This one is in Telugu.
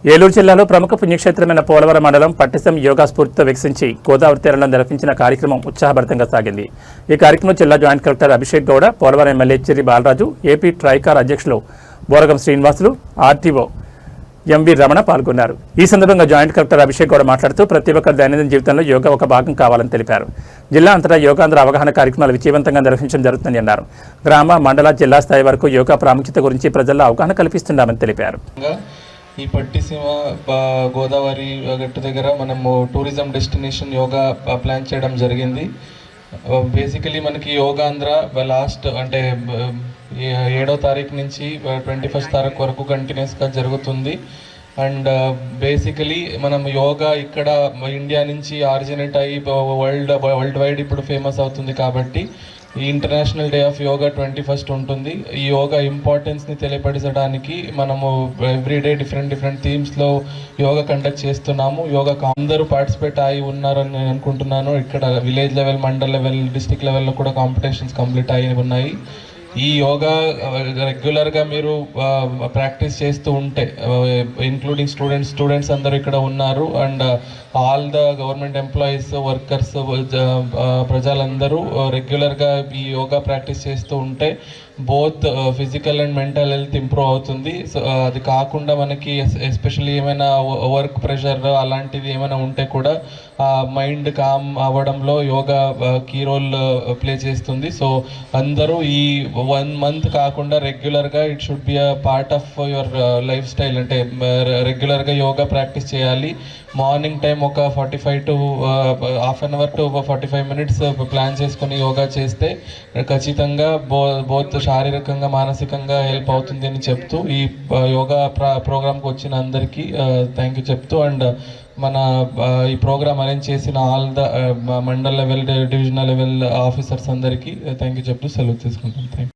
ఏలూరు జిల్లాలో ప్రముఖ పుణ్యక్షేత్రమైన పోలవరం మండలం పట్టిసం యోగా స్ఫూర్తితో వికసించి గోదావరి తీరంలో నిర్వహించిన కార్యక్రమం ఉత్సాహభరితంగా సాగింది. ఈ కార్యక్రమం జిల్లా joint collector Abhishek Gowda, Polavaram MLA Chiri Balaraju, AP TRICOR అధ్యక్షులు బోరగం శ్రీనివాసులు, ఆర్టీఓ ఎంవి రమణ పాల్గొన్నారు. ఈ సందర్భంగా జాయింట్ కలెక్టర్ అభిషేక్ గౌడ మాట్లాడుతూ ప్రతి ఒక్కరి దైనందిన జీవితంలో యోగా ఒక భాగం కావాలని తెలిపారు. జిల్లా అంతటా యోగాంధ్ర అవగాహన కార్యక్రమాలు విజయవంతంగా నిర్వహించడం జరుగుతుందని అన్నారు. గ్రామ, మండల, జిల్లా స్థాయి వరకు యోగా ప్రాముఖ్యత గురించి ప్రజల్లో అవగాహన కల్పిస్తున్నామని తెలిపారు. ఈ పట్టిసీమ గోదావరి గట్టు దగ్గర మనము టూరిజం డెస్టినేషన్ యోగా ప్లాన్ చేయడం జరిగింది. బేసికలీ మనకి యోగాంధ్ర లాస్ట్ అంటే 7వ తారీఖు నుంచి 21st తారీఖు వరకు కంటిన్యూస్గా జరుగుతుంది. అండ్ బేసికలీ మనం యోగా ఇక్కడ ఇండియా నుంచి ఆరిజినేట్ అయ్యి వరల్డ్ వైడ్ ఇప్పుడు ఫేమస్ అవుతుంది. కాబట్టి ఈ international day of yoga 21st ఉంటుంది. ఈ యోగా ఇంపార్టెన్స్ని తెలియపరచడానికి మనము ఎవ్రీడే డిఫరెంట్ థీమ్స్లో యోగా కండక్ట్ చేస్తున్నాము. యోగా అందరూ పార్టిసిపేట్ అయి ఉన్నారని నేను అనుకుంటున్నాను. ఇక్కడ village level, mandal level, district లెవెల్లో కూడా కాంపిటీషన్స్ కంప్లీట్ అయి ఉన్నాయి. ఈ యోగా రెగ్యులర్గా మీరు ప్రాక్టీస్ చేస్తూ ఉంటే, ఇంక్లూడింగ్ స్టూడెంట్స్ అందరూ ఇక్కడ ఉన్నారు. And all the government employees, workers, ప్రజలందరూ రెగ్యులర్గా ఈ యోగా ప్రాక్టీస్ చేస్తూ ఉంటే both physical and mental health improve అవుతుంది. సో అది కాకుండా మనకి ఎస్పెషల్లీ ఏమైనా వర్క్ ప్రెషర్ అలాంటివి ఏమైనా ఉంటే కూడా మైండ్ కామ్ అవ్వడంలో యోగా కీ రోల్ ప్లే చేస్తుంది. సో అందరూ ఈ 1 month కాకుండా రెగ్యులర్గా it should be a part of your life style. అంటే రెగ్యులర్గా యోగా ప్రాక్టీస్ చేయాలి. మార్నింగ్ టైం ఒక 45 to ½ hour to 45 minutes plan చేసుకొని యోగా చేస్తే ఖచ్చితంగా బోత్ శారీరకంగా, మానసికంగా హెల్ప్ అవుతుంది అని చెప్తూ ఈ యోగా ప్రోగ్రామ్కి వచ్చిన అందరికీ థ్యాంక్ యూ చెప్తూ, అండ్ మన ఈ ప్రోగ్రామ్ అరేంజ్ చేసిన all the mandal level, divisional level officers అందరికీ థ్యాంక్ యూ చెప్తూ సెలవు తీసుకుంటాం. Thank you.